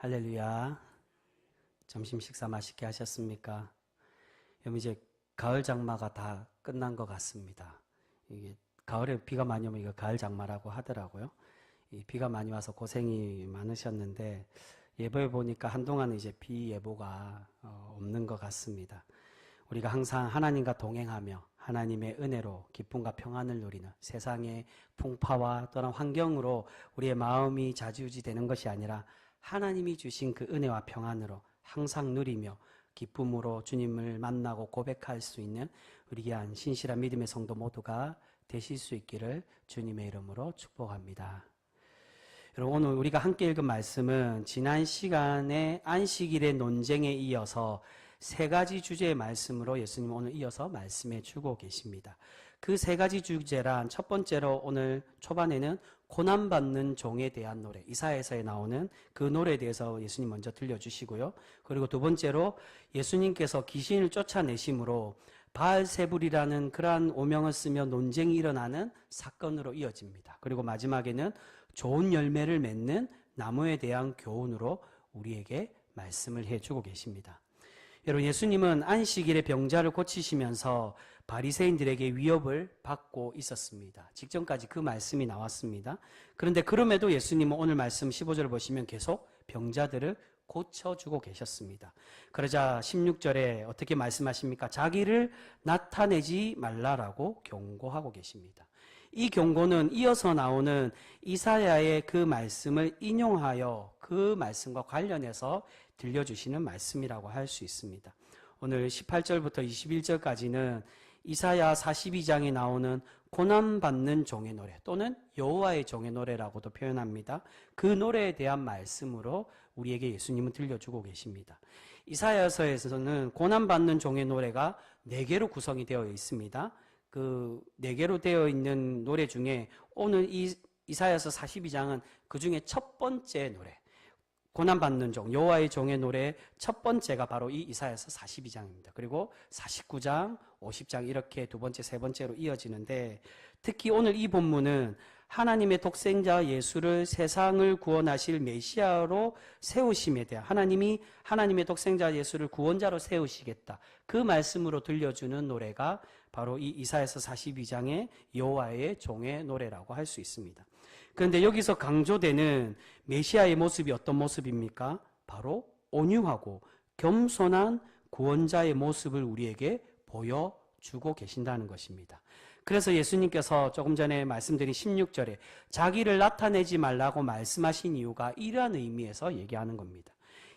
할렐루야. 점심 식사 맛있게 하셨습니까? 여러분 이제 가을 장마가 다 끝난 것 같습니다. 이게 가을에 비가 많이 오면 이거 가을 장마라고 하더라고요. 이 비가 많이 와서 고생이 많으셨는데 예보에 보니까 한동안 이제 비 예보가 없는 것 같습니다. 우리가 항상 하나님과 동행하며 하나님의 은혜로 기쁨과 평안을 누리는 세상의 풍파와 또는 환경으로 우리의 마음이 좌지우지 되는 것이 아니라 하나님이 주신 그 은혜와 평안으로 항상 누리며 기쁨으로 주님을 만나고 고백할 수 있는 우리 귀한 신실한 믿음의 성도 모두가 되실 수 있기를 주님의 이름으로 축복합니다. 여러분, 오늘 우리가 함께 읽은 말씀은 지난 시간에 안식일의 논쟁에 이어서 세 가지 주제의 말씀으로 예수님 오늘 이어서 말씀해 주고 계십니다. 그 세 가지 주제란 첫 번째로 오늘 초반에는 고난받는 종에 대한 노래, 이사야서에 나오는 그 노래에 대해서 예수님 먼저 들려주시고요. 그리고 두 번째로 예수님께서 귀신을 쫓아내심으로 바알세불이라는 그러한 오명을 쓰며 논쟁이 일어나는 사건으로 이어집니다. 그리고 마지막에는 좋은 열매를 맺는 나무에 대한 교훈으로 우리에게 말씀을 해주고 계십니다. 여러분, 예수님은 안식일에 병자를 고치시면서 바리새인들에게 위협을 받고 있었습니다. 직전까지 그 말씀이 나왔습니다. 그런데 그럼에도 예수님은 오늘 말씀 15절을 보시면 계속 병자들을 고쳐주고 계셨습니다. 그러자 16절에 어떻게 말씀하십니까? 자기를 나타내지 말라라고 경고하고 계십니다. 이 경고는 이어서 나오는 이사야의 그 말씀을 인용하여 그 말씀과 관련해서 들려주시는 말씀이라고 할 수 있습니다. 오늘 18절부터 21절까지는 이사야 42장에 나오는 고난받는 종의 노래 또는 여호와의 종의 노래라고도 표현합니다. 그 노래에 대한 말씀으로 우리에게 예수님은 들려주고 계십니다. 이사야서에서는 고난받는 종의 노래가 4개로 구성이 되어 있습니다. 그 4개로 되어 있는 노래 중에 오늘 이사야서 42장은 그 중에 첫 번째 노래, 고난받는 종, 여호와의 종의 노래 첫 번째가 바로 이 이사야서 42장입니다. 그리고 49장, 50장 이렇게 두 번째, 세 번째로 이어지는데 특히 오늘 이 본문은 하나님의 독생자 예수를 세상을 구원하실 메시아로 세우심에 대한 하나님이 하나님의 독생자 예수를 구원자로 세우시겠다. 그 말씀으로 들려주는 노래가 바로 이 이사야서 42장의 여호와의 종의 노래라고 할 수 있습니다. 그런데 여기서 강조되는 메시아의 모습이 어떤 모습입니까? 바로 온유하고 겸손한 구원자의 모습을 우리에게 보여주고 계신다는 것입니다. 그래서 예수님께서 조금 전에 말씀드린 16절에 자기를 나타내지 말라고 말씀하신 이유가 이러한 의미에서 얘기하는 겁니다.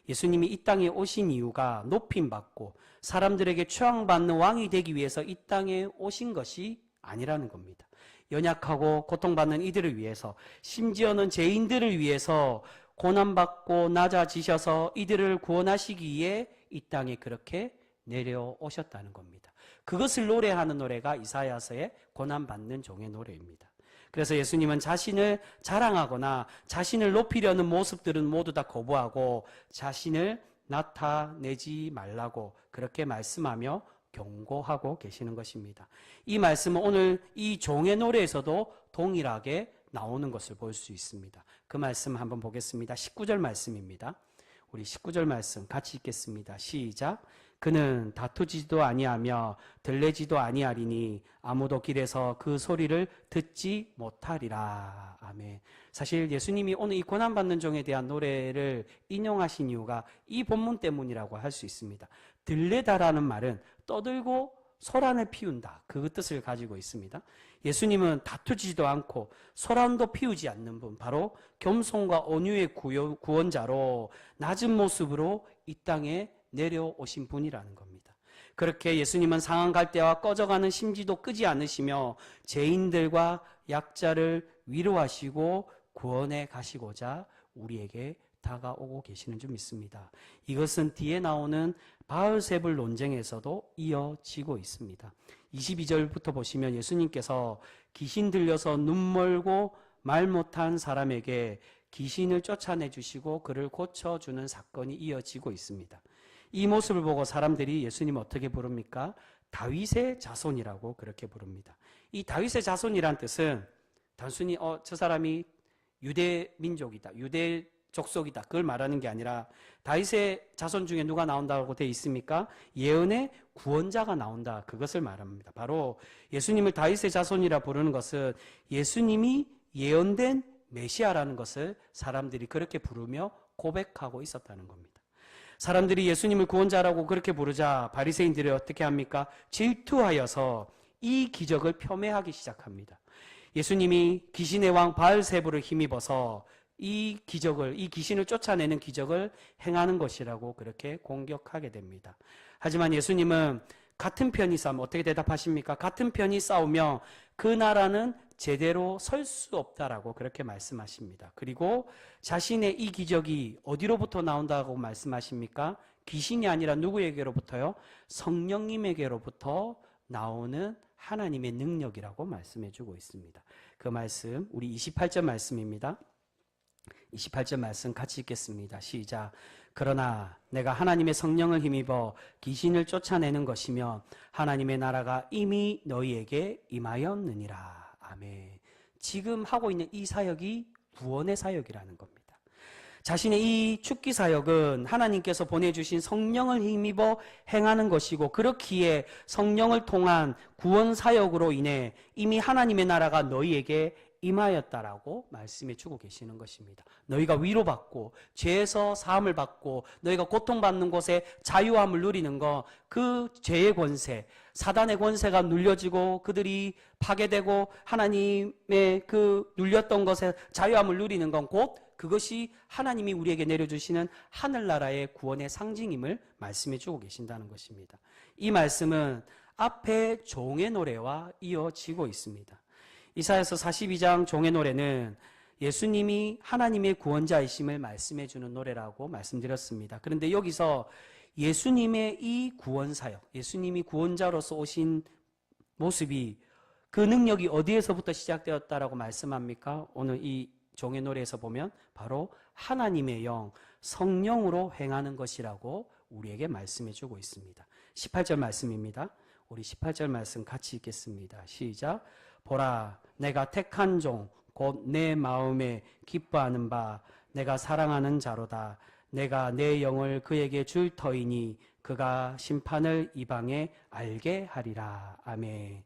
예수님이 이 땅에 오신 이유가 높임받고 사람들에게 추앙받는 왕이 되기 위해서 이 땅에 오신 것이 아니라는 겁니다. 연약하고 고통받는 이들을 위해서, 심지어는 죄인들을 위해서 고난받고 낮아지셔서 이들을 구원하시기 위해 이 땅에 그렇게 내려오셨다는 겁니다. 그것을 노래하는 노래가 이사야서의 고난받는 종의 노래입니다. 그래서 예수님은 자신을 자랑하거나 자신을 높이려는 모습들은 모두 다 거부하고 자신을 나타내지 말라고 그렇게 말씀하며 경고하고 계시는 것입니다. 이 말씀은 오늘 이 종의 노래에서도 동일하게 나오는 것을 볼 수 있습니다. 그 말씀 한번 보겠습니다. 19절 말씀입니다. 우리 19절 말씀 같이 읽겠습니다. 시작. 그는 다투지도 아니하며 들레지도 아니하리니 아무도 길에서 그 소리를 듣지 못하리라. 아멘. 사실 예수님이 오늘 이 고난받는 종에 대한 노래를 인용하신 이유가 이 본문 때문이라고 할 수 있습니다. 들레다라는 말은 떠들고 소란을 피운다. 그 뜻을 가지고 있습니다. 예수님은 다투지도 않고 소란도 피우지 않는 분, 바로 겸손과 온유의 구원자로 낮은 모습으로 이 땅에 내려오신 분이라는 겁니다. 그렇게 예수님은 상한 갈대와 꺼져가는 심지도 끄지 않으시며 죄인들과 약자를 위로하시고 구원해 가시고자 우리에게 다가오고 계시는 줄 믿습니다. 이것은 뒤에 나오는 바알세불 논쟁에서도 이어지고 있습니다. 22절부터 보시면 예수님께서 귀신 들려서 눈 멀고 말 못한 사람에게 귀신을 쫓아내 주시고 그를 고쳐주는 사건이 이어지고 있습니다. 이 모습을 보고 사람들이 예수님을 어떻게 부릅니까? 다윗의 자손이라고 그렇게 부릅니다. 이 다윗의 자손이란 뜻은 단순히 저 사람이 유대 민족이다, 유대 족속이다. 그걸 말하는 게 아니라 다윗의 자손 중에 누가 나온다고 돼 있습니까? 예언의 구원자가 나온다. 그것을 말합니다. 바로 예수님을 다윗의 자손이라 부르는 것은 예수님이 예언된 메시아라는 것을 사람들이 그렇게 부르며 고백하고 있었다는 겁니다. 사람들이 예수님을 구원자라고 그렇게 부르자 바리새인들이 어떻게 합니까? 질투하여서 이 기적을 폄훼하기 시작합니다. 예수님이 귀신의 왕 바알세부를 힘입어서 이 귀신을 쫓아내는 기적을 행하는 것이라고 그렇게 공격하게 됩니다. 하지만 예수님은 같은 편이 싸우면 어떻게 대답하십니까? 같은 편이 싸우며 그 나라는 제대로 설 수 없다라고 그렇게 말씀하십니다. 그리고 자신의 이 기적이 어디로부터 나온다고 말씀하십니까? 귀신이 아니라 누구에게로부터요? 성령님에게로부터 나오는 하나님의 능력이라고 말씀해 주고 있습니다. 그 말씀 우리 28절 말씀입니다. 28절 말씀 같이 읽겠습니다. 시작. 그러나 내가 하나님의 성령을 힘입어 귀신을 쫓아내는 것이며 하나님의 나라가 이미 너희에게 임하였느니라. 아멘. 지금 하고 있는 이 사역이 구원의 사역이라는 겁니다. 자신의 이 축기 사역은 하나님께서 보내주신 성령을 힘입어 행하는 것이고, 그렇기에 성령을 통한 구원 사역으로 인해 이미 하나님의 나라가 너희에게 임하였다라고 말씀해 주고 계시는 것입니다. 너희가 위로받고 죄에서 사함을 받고 너희가 고통받는 곳에 자유함을 누리는 것, 그 죄의 권세, 사단의 권세가 눌려지고 그들이 파괴되고 하나님의 그 눌렸던 것에 자유함을 누리는 건 곧 그것이 하나님이 우리에게 내려주시는 하늘나라의 구원의 상징임을 말씀해 주고 계신다는 것입니다. 이 말씀은 앞에 종의 노래와 이어지고 있습니다. 이사야서 42장 종의 노래는 예수님이 하나님의 구원자이심을 말씀해 주는 노래라고 말씀드렸습니다. 그런데 여기서 예수님의 이 구원사역, 예수님이 구원자로서 오신 모습이, 그 능력이 어디에서부터 시작되었다라고 말씀합니까? 오늘 이 종의 노래에서 보면 바로 하나님의 영, 성령으로 행하는 것이라고 우리에게 말씀해 주고 있습니다. 18절 말씀입니다. 우리 18절 말씀 같이 읽겠습니다. 시작. 보라, 내가 택한 종, 곧 내 마음에 기뻐하는 바, 내가 사랑하는 자로다. 내가 내 영을 그에게 줄 터이니 그가 심판을 이방에 알게 하리라. 아멘.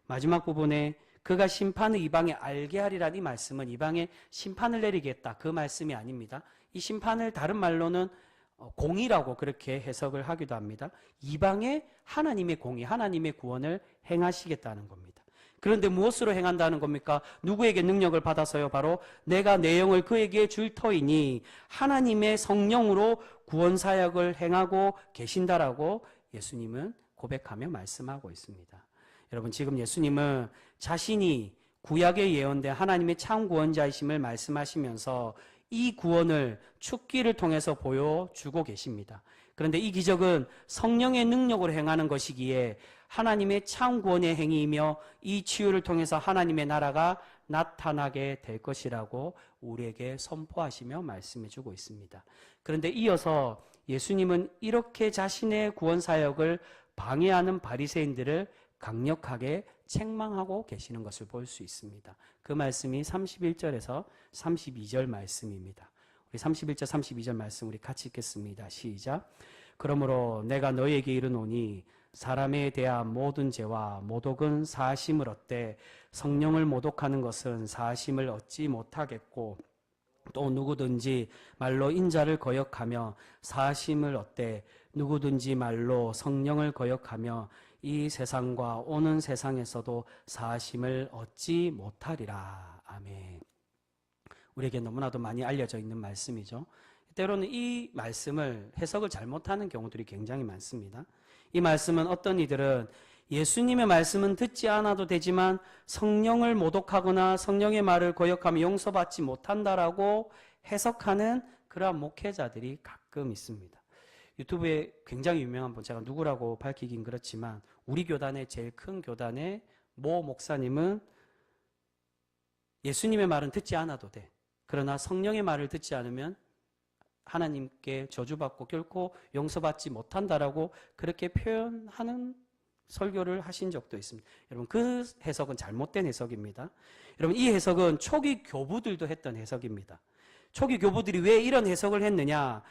마지막 부분에 그가 심판을 이방에 알게 하리라는 이 말씀은 이방에 심판을 내리겠다, 그 말씀이 아닙니다. 이 심판을 다른 말로는 공의라고 그렇게 해석을 하기도 합니다. 이방에 하나님의 공의, 하나님의 구원을 행하시겠다는 겁니다. 그런데 무엇으로 행한다는 겁니까? 누구에게 능력을 받아서요? 바로 내가 내 영을 그에게 줄 터이니 하나님의 성령으로 구원 사역을 행하고 계신다라고 예수님은 고백하며 말씀하고 있습니다. 여러분, 지금 예수님은 자신이 구약에 예언된 하나님의 참 구원자이심을 말씀하시면서 이 구원을 축기를 통해서 보여주고 계십니다. 그런데 이 기적은 성령의 능력으로 행하는 것이기에 하나님의 참 구원의 행위이며 이 치유를 통해서 하나님의 나라가 나타나게 될 것이라고 우리에게 선포하시며 말씀해 주고 있습니다. 그런데 이어서 예수님은 이렇게 자신의 구원 사역을 방해하는 바리새인들을 강력하게 책망하고 계시는 것을 볼 수 있습니다. 그 말씀이 31절에서 32절 말씀입니다. 우리 31절 32절 말씀 우리 같이 읽겠습니다. 시작. 그러므로 내가 너희에게 이르노니 사람에 대한 모든 죄와 모독은 사하심을 얻되 성령을 모독하는 것은 사하심을 얻지 못하겠고, 또 누구든지 말로 인자를 거역하며 사하심을 얻되 누구든지 말로 성령을 거역하며 이 세상과 오는 세상에서도 사하심을 얻지 못하리라. 아멘. 우리에게 너무나도 많이 알려져 있는 말씀이죠. 때로는 이 말씀을 해석을 잘못하는 경우들이 굉장히 많습니다. 이 말씀은 어떤 이들은 예수님의 말씀은 듣지 않아도 되지만 성령을 모독하거나 성령의 말을 거역하며 용서받지 못한다라고 해석하는 그러한 목회자들이 가끔 있습니다. 유튜브에 굉장히 유명한 분, 제가 누구라고 밝히긴 그렇지만 우리 교단의 제일 큰 교단의 모 목사님은 예수님의 말은 듣지 않아도 돼. 그러나 성령의 말을 듣지 않으면 하나님께 저주받고 결코 용서받지 못한다라고 그렇게 표현하는 설교를 하신 적도 있습니다. 여러분, 그 해석은 잘못된 해석입니다. 여러분, 이 해석은 초기 교부들도 했던 해석입니다. 초기 교부들이 왜 이런 해석을 했느냐?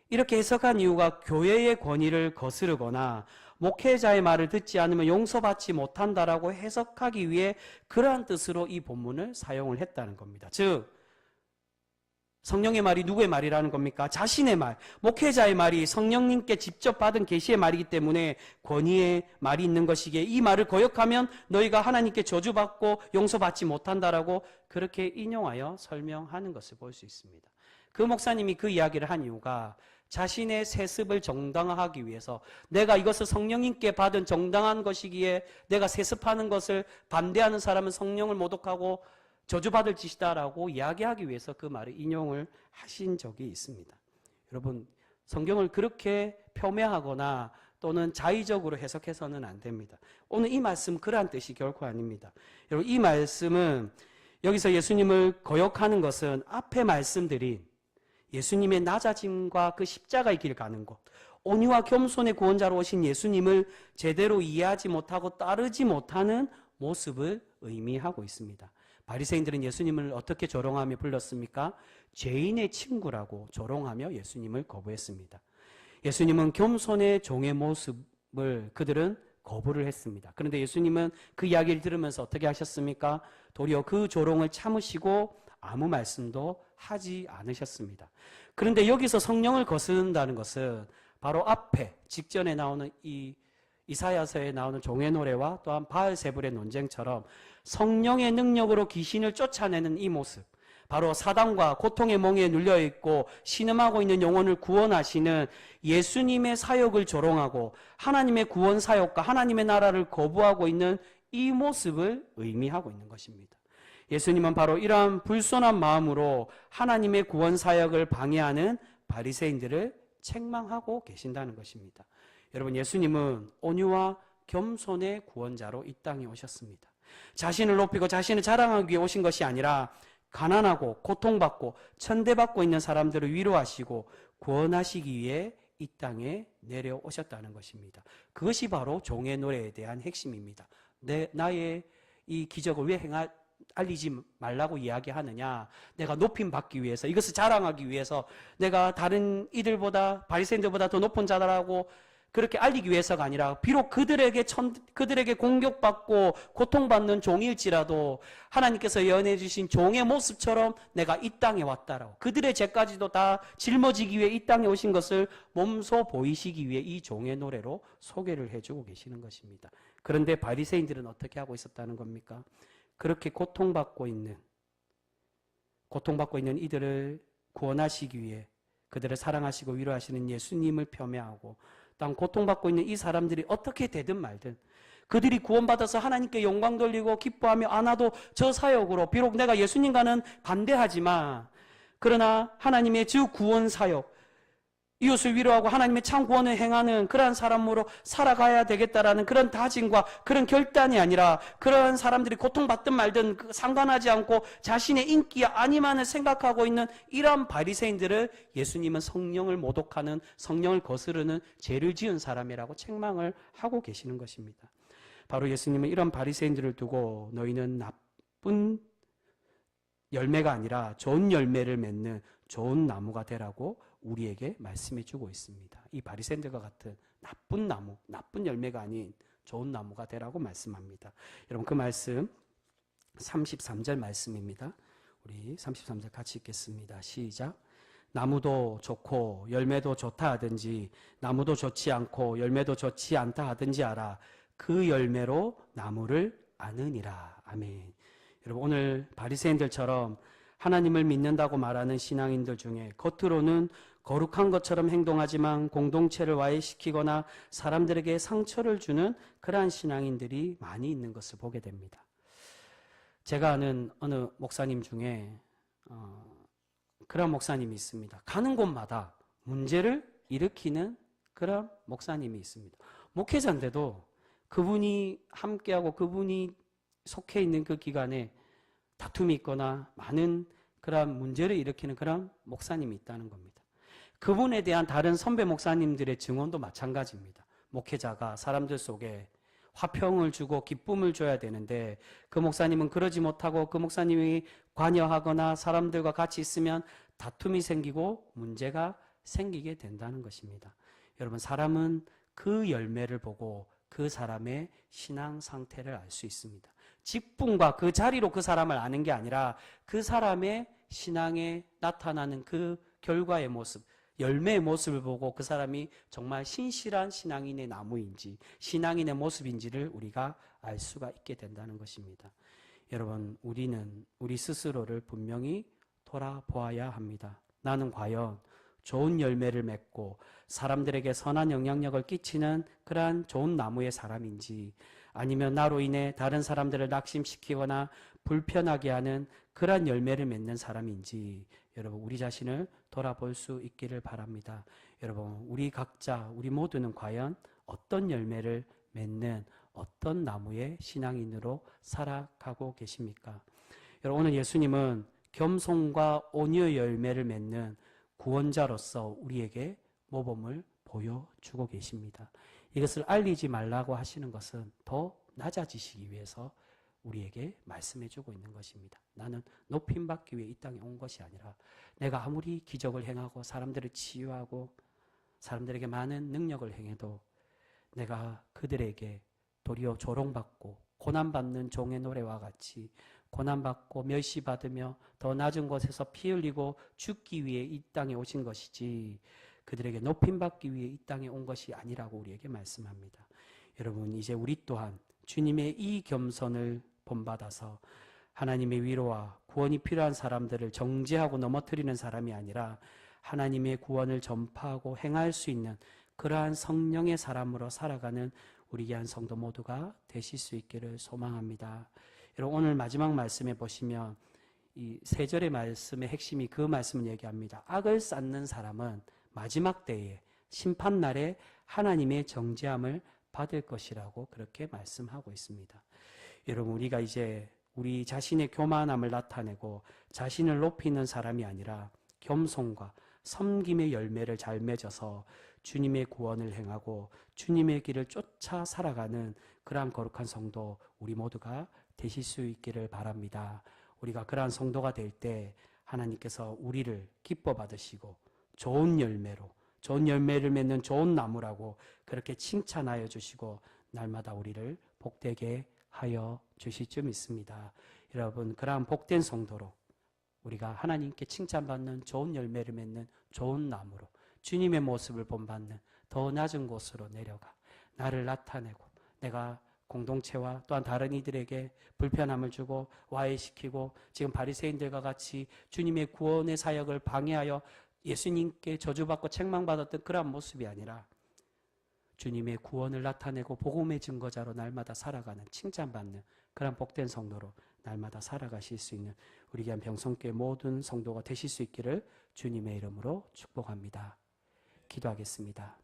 이렇게 해석한 이유가 교회의 권위를 거스르거나 목회자의 말을 듣지 않으면 용서받지 못한다라고 해석하기 위해 그러한 뜻으로 이 본문을 사용을 했다는 겁니다. 즉 성령의 말이 누구의 말이라는 겁니까? 자신의 말, 목회자의 말이 성령님께 직접 받은 계시의 말이기 때문에 권위의 말이 있는 것이기에 이 말을 거역하면 너희가 하나님께 저주받고 용서받지 못한다라고 그렇게 인용하여 설명하는 것을 볼 수 있습니다. 그 목사님이 그 이야기를 한 이유가 자신의 세습을 정당화하기 위해서 내가 이것을 성령님께 받은 정당한 것이기에 내가 세습하는 것을 반대하는 사람은 성령을 모독하고 저주받을 짓이다라고 이야기하기 위해서 그 말을 인용을 하신 적이 있습니다. 여러분, 성경을 그렇게 폄훼하거나 또는 자의적으로 해석해서는 안 됩니다. 오늘 이 말씀 그러한 뜻이 결코 아닙니다. 여러분, 이 말씀은 여기서 예수님을 거역하는 것은 앞에 말씀드린 예수님의 낮아짐과 그 십자가의 길 가는 것, 온유와 겸손의 구원자로 오신 예수님을 제대로 이해하지 못하고 따르지 못하는 모습을 의미하고 있습니다. 바리새인들은 예수님을 어떻게 조롱하며 불렀습니까? 죄인의 친구라고 조롱하며 예수님을 거부했습니다. 예수님은 겸손의 종의 모습을 그들은 거부를 했습니다. 그런데 예수님은 그 이야기를 들으면서 어떻게 하셨습니까? 도리어 그 조롱을 참으시고 아무 말씀도 하지 않으셨습니다. 그런데 여기서 성령을 거스른다는 것은 바로 앞에 직전에 나오는 이 이사야서에 나오는 종의 노래와 또한 바알세불의 논쟁처럼 성령의 능력으로 귀신을 쫓아내는 이 모습, 바로 사단과 고통의 몽에 눌려있고 신음하고 있는 영혼을 구원하시는 예수님의 사역을 조롱하고 하나님의 구원 사역과 하나님의 나라를 거부하고 있는 이 모습을 의미하고 있는 것입니다. 예수님은 바로 이러한 불손한 마음으로 하나님의 구원 사역을 방해하는 바리새인들을 책망하고 계신다는 것입니다. 여러분, 예수님은 온유와 겸손의 구원자로 이 땅에 오셨습니다. 자신을 높이고 자신을 자랑하기 위해 오신 것이 아니라 가난하고 고통받고 천대받고 있는 사람들을 위로하시고 구원하시기 위해 이 땅에 내려오셨다는 것입니다. 그것이 바로 종의 노래에 대한 핵심입니다. 나의 이 기적을 왜 알리지 말라고 이야기하느냐? 내가 높임 받기 위해서, 이것을 자랑하기 위해서, 내가 다른 이들보다 바리새인들보다 더 높은 자라고 그렇게 알리기 위해서가 아니라 비록 그들에게 공격받고 고통받는 종일지라도 하나님께서 예언해 주신 종의 모습처럼 내가 이 땅에 왔다라고, 그들의 죄까지도 다 짊어지기 위해 이 땅에 오신 것을 몸소 보이시기 위해 이 종의 노래로 소개를 해주고 계시는 것입니다. 그런데 바리새인들은 어떻게 하고 있었다는 겁니까? 그렇게 고통받고 있는 이들을 구원하시기 위해 그들을 사랑하시고 위로하시는 예수님을 폄훼하고, 또 고통받고 있는 이 사람들이 어떻게 되든 말든 그들이 구원받아서 하나님께 영광 돌리고 기뻐하며 안아도 저 사역으로, 비록 내가 예수님과는 반대하지만 그러나 하나님의 주 구원 사역, 이웃을 위로하고 하나님의 참 구원을 행하는 그러한 사람으로 살아가야 되겠다라는 그런 다짐과 그런 결단이 아니라, 그러한 사람들이 고통받든 말든 상관하지 않고 자신의 인기야 아니만을 생각하고 있는 이러한 바리새인들을 예수님은 성령을 모독하는, 성령을 거스르는 죄를 지은 사람이라고 책망을 하고 계시는 것입니다. 바로 예수님은 이런 바리새인들을 두고 너희는 나쁜 열매가 아니라 좋은 열매를 맺는 좋은 나무가 되라고 우리에게 말씀해 주고 있습니다. 이 바리새인들과 같은 나쁜 나무, 나쁜 열매가 아닌 좋은 나무가 되라고 말씀합니다. 여러분, 그 말씀 33절 말씀입니다. 우리 33절 같이 읽겠습니다. 시작. 나무도 좋고 열매도 좋다 하든지 나무도 좋지 않고 열매도 좋지 않다 하든지 알아. 그 열매로 나무를 아느니라. 아멘. 여러분, 오늘 바리새인들처럼 하나님을 믿는다고 말하는 신앙인들 중에 겉으로는 거룩한 것처럼 행동하지만 공동체를 와해시키거나 사람들에게 상처를 주는 그러한 신앙인들이 많이 있는 것을 보게 됩니다. 제가 아는 어느 목사님 중에 그런 목사님이 있습니다. 가는 곳마다 문제를 일으키는 그런 목사님이 있습니다. 목회자인데도 그분이 함께하고 그분이 속해 있는 그 기간에 다툼이 있거나 많은 그런 문제를 일으키는 그런 목사님이 있다는 겁니다. 그분에 대한 다른 선배 목사님들의 증언도 마찬가지입니다. 목회자가 사람들 속에 화평을 주고 기쁨을 줘야 되는데 그 목사님은 그러지 못하고 그 목사님이 관여하거나 사람들과 같이 있으면 다툼이 생기고 문제가 생기게 된다는 것입니다. 여러분, 사람은 그 열매를 보고 그 사람의 신앙 상태를 알 수 있습니다. 직분과 그 자리로 그 사람을 아는 게 아니라 그 사람의 신앙에 나타나는 그 결과의 모습, 열매의 모습을 보고 그 사람이 정말 신실한 신앙인의 나무인지 신앙인의 모습인지를 우리가 알 수가 있게 된다는 것입니다. 여러분, 우리는 우리 스스로를 분명히 돌아보아야 합니다. 나는 과연 좋은 열매를 맺고 사람들에게 선한 영향력을 끼치는 그러한 좋은 나무의 사람인지, 아니면 나로 인해 다른 사람들을 낙심시키거나 불편하게 하는 그러한 열매를 맺는 사람인지, 여러분, 우리 자신을 돌아볼 수 있기를 바랍니다. 여러분, 우리 각자, 우리 모두는 과연 어떤 열매를 맺는 어떤 나무의 신앙인으로 살아가고 계십니까? 여러분, 오늘 예수님은 겸손과 온유의 열매를 맺는 구원자로서 우리에게 모범을 보여주고 계십니다. 이것을 알리지 말라고 하시는 것은 더 낮아지시기 위해서 우리에게 말씀해주고 있는 것입니다. 나는 높임받기 위해 이 땅에 온 것이 아니라 내가 아무리 기적을 행하고 사람들을 치유하고 사람들에게 많은 능력을 행해도 내가 그들에게 도리어 조롱받고 고난받는 종의 노래와 같이 고난받고 멸시받으며 더 낮은 곳에서 피 흘리고 죽기 위해 이 땅에 오신 것이지 그들에게 높임받기 위해 이 땅에 온 것이 아니라고 우리에게 말씀합니다. 여러분, 이제 우리 또한 주님의 이 겸손을 본받아서 하나님의 위로와 구원이 필요한 사람들을 정죄하고 넘어뜨리는 사람이 아니라 하나님의 구원을 전파하고 행할 수 있는 그러한 성령의 사람으로 살아가는 우리 귀한 성도 모두가 되실 수 있기를 소망합니다. 여러분, 오늘 마지막 말씀에 보시면 이 3절의 말씀의 핵심이 그 말씀을 얘기합니다. 악을 쌓는 사람은 마지막 때에 심판날에 하나님의 정죄함을 받을 것이라고 그렇게 말씀하고 있습니다. 여러분, 우리가 이제 우리 자신의 교만함을 나타내고 자신을 높이는 사람이 아니라 겸손과 섬김의 열매를 잘 맺어서 주님의 구원을 행하고 주님의 길을 쫓아 살아가는 그러한 거룩한 성도 우리 모두가 되실 수 있기를 바랍니다. 우리가 그러한 성도가 될 때 하나님께서 우리를 기뻐 받으시고 좋은 열매를 맺는 좋은 나무라고 그렇게 칭찬하여 주시고 날마다 우리를 복되게 하여 주실 줄 믿습니다. 여러분, 그러한 복된 성도로 우리가 하나님께 칭찬받는 좋은 열매를 맺는 좋은 나무로 주님의 모습을 본받는 더 낮은 곳으로 내려가 나를 나타내고 내가 공동체와 또한 다른 이들에게 불편함을 주고 와해시키고 지금 바리새인들과 같이 주님의 구원의 사역을 방해하여 예수님께 저주받고 책망받았던 그러한 모습이 아니라 주님의 구원을 나타내고 복음의 증거자로 날마다 살아가는 칭찬받는 그런 복된 성도로 날마다 살아가실 수 있는 우리 귀한 병성교회 모든 성도가 되실 수 있기를 주님의 이름으로 축복합니다. 기도하겠습니다.